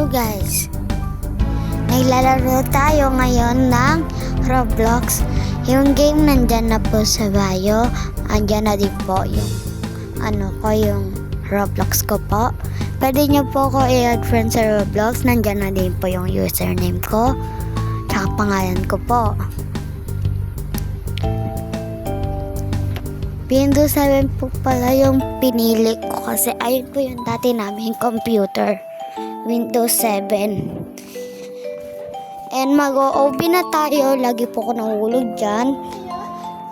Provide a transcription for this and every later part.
guys, naglalaro tayo ngayon ng Roblox. Yung game nandyan na po sa bio. Andyan na din po yung yung Roblox ko po. Pwede nyo po ko i-add friend sa Roblox. Nandyan na din po yung username ko tsaka pangalan ko po. Windows 7 po pala yung pinili ko kasi ayun po yung dati namin computer. Windows 7. And mag-o-OB na tayo. Lagi po ko nahulog dyan.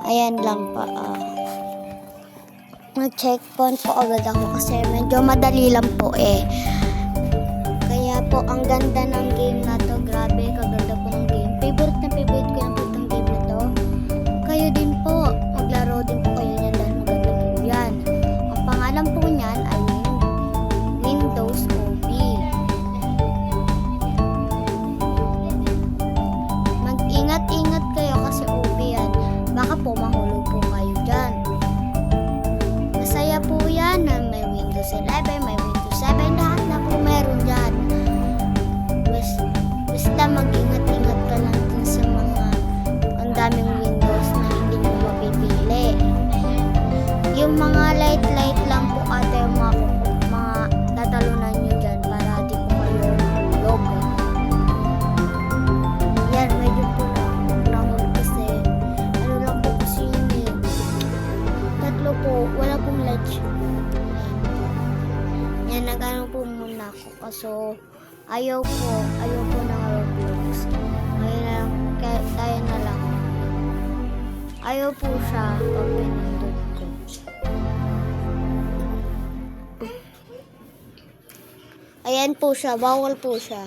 Ayan lang pa. Nag-checkpoint po agad ako kasi medyo madali lang po eh. Kaya po ang ganda ng game na to. Grabe, kaganda po ng game. Favorite ko yan po itong game na to. Kayo din po. Maglaro din po kayo niyan dahil maganda po yan. Ang pangalan po niyan ay Windows OB. Mag-ingat-ingat kayo kasi OB yan. Baka po mahulog po kayo dyan. Masaya po yan na may Windows 11, may Windows 7, lahat na po meron dyan. Basta mag-ingat-ingat ka lang din sa mga ang daming Windows na hindi mo mapipili. Yung mga light lang po ata yung mga tatalunan nyo dyan para di po kayo log. Yan, medyo po nahulog kasi lang po kasi yun eh. Tatlo po, wala pong light. Yan, nag-ano po muna ako kaso ayaw po ng Roblox. Tayo na lang. Ayaw po siya pag pinindot ko. Ayan po siya, bawal po siya.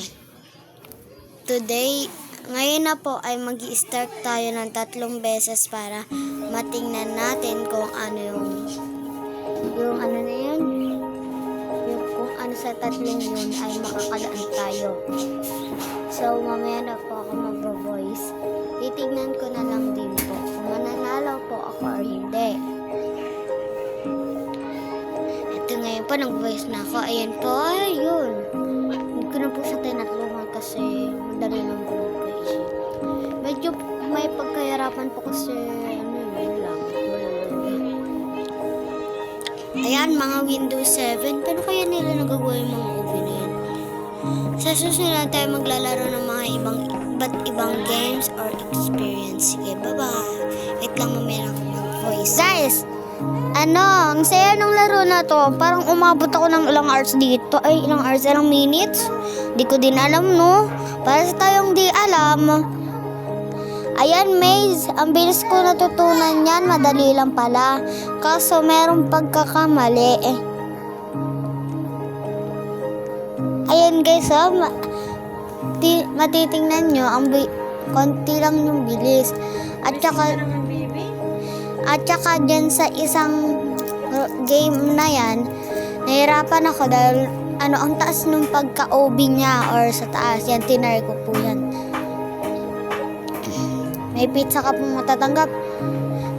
Ngayon na po ay mag-i-start tayo ng 3 beses para matingnan natin kung ano yung ano na yun. Kung ano sa 3 yun ay makakadaan tayo. So, mamaya na po ako mag-voice. Titignan ko na lang din po kung mananalo po ako or hindi. Ito ngayon po, nag-voice na ako. Ayan po, ayun. Hindi ko na po siya tinatulungan kasi madali lang po mag-voice. Medyo may pagkahirapan po kasi yun lang. Ayan, mga Windows 7. Paano kaya nila nagagawa yung mga OB na yan? Sa susunod tayo maglalaro ng mga iba't ibang games or experience. Sige, bye-bye. Wait lang, mamaya ako mag-voice. Guys, ang saya ng laro na to. Parang umabot ako ng ilang hours dito. Ay, ilang minutes. Di ko din alam, no? Para sa tayong di alam. Ayan, Maze. Ang bilis ko natutunan yan. Madali lang pala. Kaso, merong pagkakamali eh. Ayan, guys, matitingnan nyo. Konti lang yung bilis. At saka dyan sa isang game na yan, nahirapan ako dahil ang taas nung pagka-OB niya or sa taas. Yan, tinry ko po yan. May pizza ka pong matatanggap.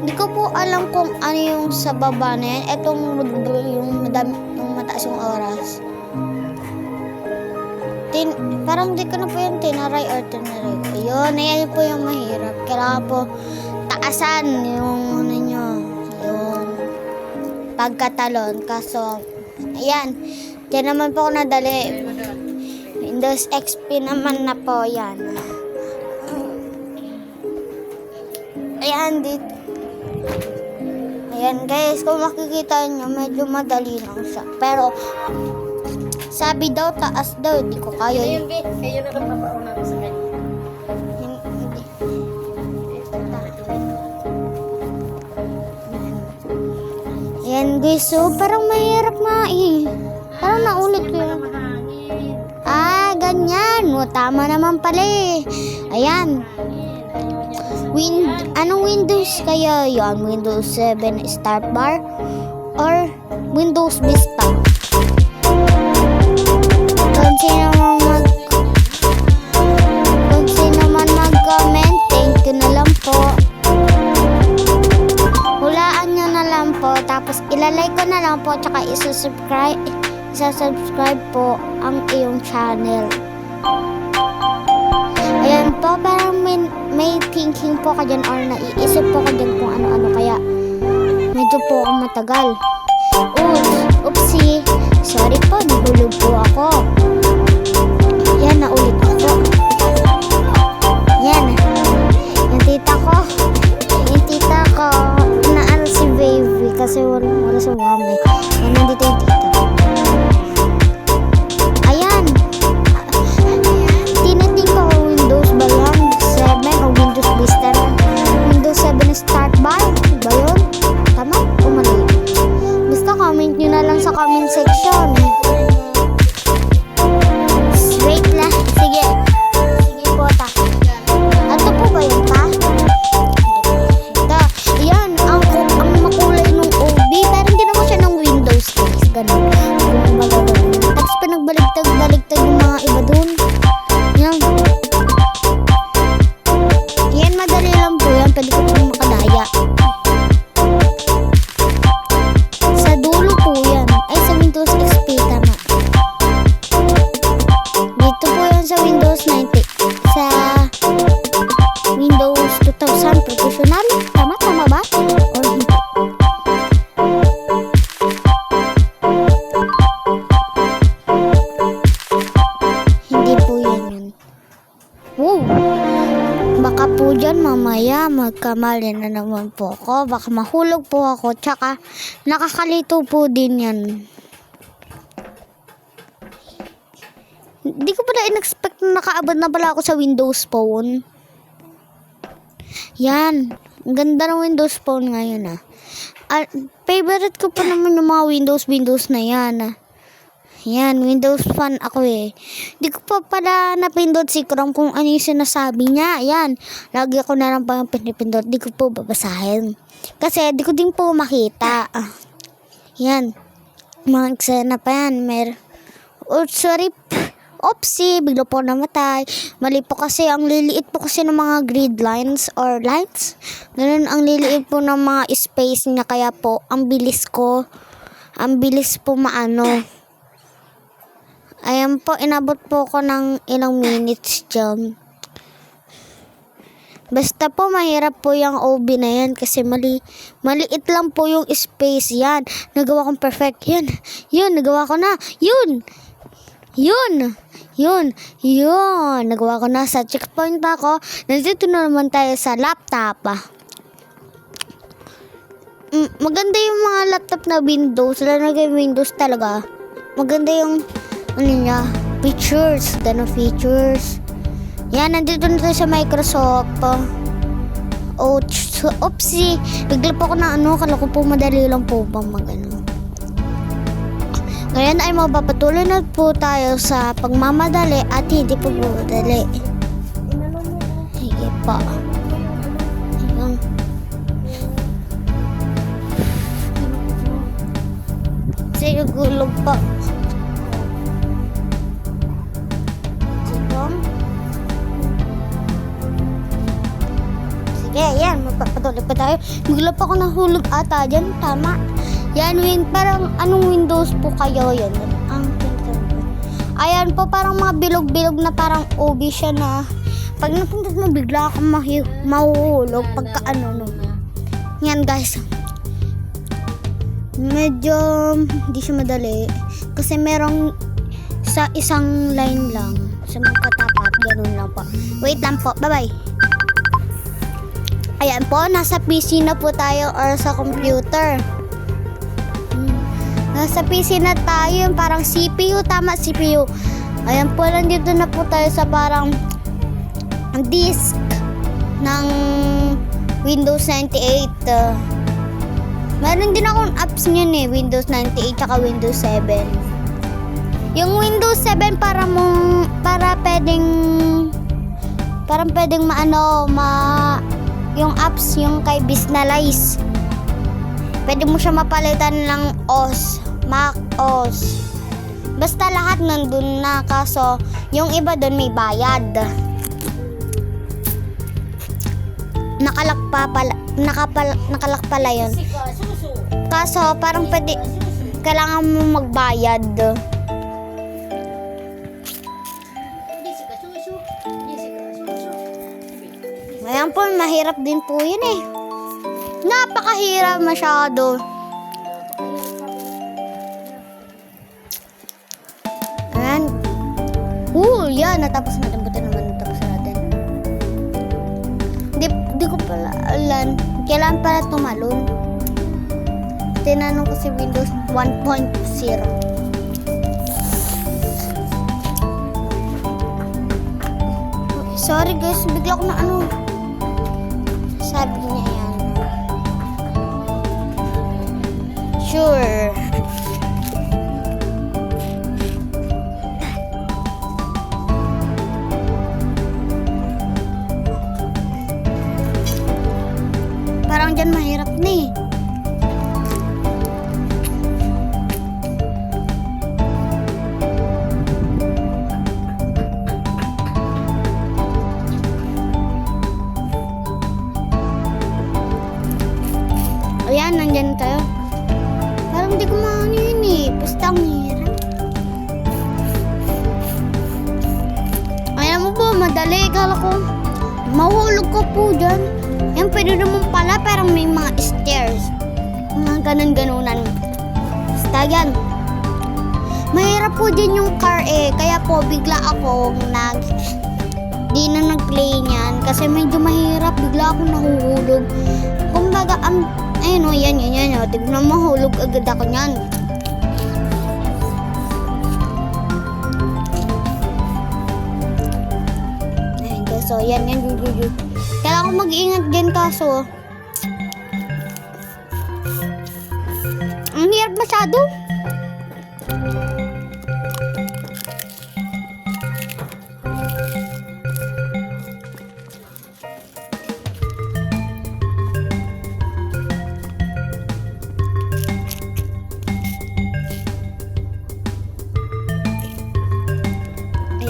Hindi ko po alam kung ano yung sa baba na yan. Etong yung mataas yung oras. Parang di ko na po yung tinaray ko. Ayun, ayan po yung mahirap. Kailangan po taasan yung yung pagkatalon. Kaso, ayan. Diyan naman po ako nadali. Windows XP naman na po yan. Ayan, dito. Ayan, guys. Kung makikita nyo, medyo madali lang siya. Pero, sabi daw, taas daw. Hindi ko kaya. Ayun, B. Ayun na napapauna ko sa kanya. Hindi. Ayan, guys. So, parang mahirap nga eh. Parang naulit ko yun. Ganyan. O, tama naman pala eh. Ayan. Anong Windows kaya yun? Windows 7 Start Bar or Windows Vista? Kung sino man mag-comment, thank you na lang po. Hulaan nyo na lang po. Tapos ilalike ko na lang po. Tsaka magsasubscribe po ang iyong channel. Ayan po, parang may thinking po ka dyan or naiisip po ka dyan kung ano-ano, kaya medyo po ako matagal. Oopsie, sorry po, nahulog po ako. Yan, naulit ako. Yan, yung tita ko, naano si baby kasi wala sa mami. Yan, nandito yung tita. Ayan, tinating ko Windows ba yan? 7 o Windows Vista na? Windows 7 start ba? Ba yun? Tama? O mali? Basta comment nyo na lang sa comment section. Wait lang. Sige. Sige po ta. Ito po ba yun pa? Ito. Ayan. Ang makulay nung OB. Parang hindi naman siya ng Windows guys. Ganun. Tapos pinagbaliktad yung mga iba dun. Yan. Yan, madali lang po yan. Pwede ko pong makadaya. Sa dulo po yan. Ay, sa Windows XP, tama. Dito po yan sa Windows 90. Sa Windows 2000 Professional. Tama ba? Or hindi? Hindi po yan yun. Wow! Baka po dyan mamaya magkamali na naman po ako. Baka mahulog po ako. Tsaka nakakalito po din yan. Hindi ko pala in-expect na nakaabot na pala ako sa Windows Phone. Yan. Ang ganda ng Windows Phone ngayon ah. Favorite ko pa naman yung mga Windows na yan ah. Yan, Windows fan ako eh. Di ko pa pala napindot si Chrome kung ano yung sinasabi niya. Yan, lagi ako na lang pa pinipindot. Di ko po babasahin. Kasi di ko din po makita. Yan, mga eksena pa yan. Oh, sorry. Oopsie, bigla po namatay. Mali po kasi, ang liliit po kasi ng mga grid lines or lines. Ganun, ang liliit po ng mga space niya. Kaya po, ang bilis po maano. Ayan po, inabot po ko ng ilang minutes dyan. Basta po, mahirap po yung OB na yan kasi maliit lang po yung space yan. Nagawa kong perfect. Yun, nagawa ko na. Yun. Nagawa ko na sa checkpoint ako. Nandito na naman tayo sa laptop. Maganda yung mga laptop na Windows. Lalo na yung Windows talaga. Maganda yung features. Ganong features. Yan, nandito na tayo sa Microsoft. Oopsie. Bigla po ako na kala ko po madali lang po bang magano. Ngayon ay mapapatuloy na po tayo sa pagmamadali at hindi po madali. Sige po. Ayan. Sige, gulog po. Sige, yan. Magpapatuloy pa tayo. Bigla pa ako nahulog ata dyan. Tama. Yan, parang anong Windows po kayo yun? Ayan po, parang mga bilog-bilog na parang OB siya na pag napindot mo, bigla akong mahuhulog pagka no. Yan guys. Medyo hindi siya madali. Kasi merong sa isang line lang. Sa magkatapat, ganun lang po. Wait lang po, bye-bye. Ayan po, nasa PC na po tayo or sa computer. Nasa PC na tayo, parang CPU, tama CPU. Ayan po, nandito na po tayo sa parang disk ng Windows 98. Meron din akong apps niyan eh, Windows 98 tsaka Windows 7. Yung Windows 7 parang pwedeng yung apps yung kay Bisnalize. Pwede mo siya mapalitan ng OS, Mac OS. Basta lahat nandun na, kaso yung iba doon may bayad. Nakalak pala yun. Kaso parang kailangan mo magbayad. Jessica, susu. Jessica, susu. Ayan po, mahirap din po yun eh. Napakahirap masyado. Ayan. Yan. Natapos natin. Buti naman natapos natin. Di ko pala alam. Kailan pala tumalon? Tinanong ko si Windows 1.0. Sorry guys, bigla ko na sabi niya yan. Sure. Parang dyan mahirap na eh. Ayan, nandyan tayo. Parang di ko maano yun eh. Basta ang hirap. Ayan mo po, madali. Kala ko, mahulog ko po dyan. Yan, pwede naman pala, pero may mga stairs. Mga ganun-ganunan. Basta yan. Mahirap po din yung car eh. Kaya po, bigla ako di na nag-play niyan. Kasi medyo mahirap. Bigla ako nahuhulog. Kumbaga, ayun o, yan. Tignan mo, mahulog agad ako niyan. Ayun, so, yan. Kailangan ko mag-iingat din kaso. Ang hirap masyado.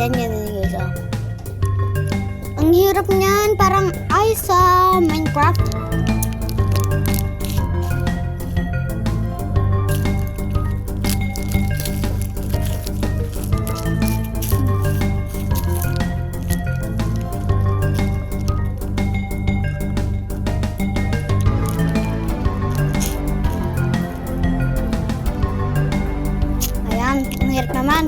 Ayan guys. Ang hirap niyan, parang ay sa Minecraft. Ayan, ang hirap naman.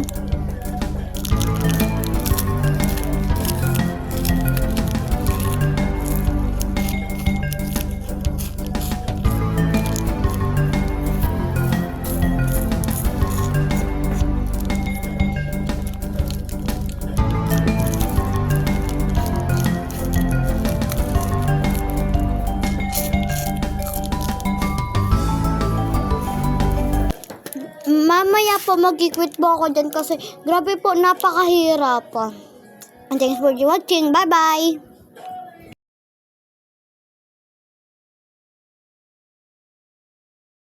Mamaya po mag-quit po ako dyan kasi grabe po, napakahirap. And thanks for watching. Bye-bye!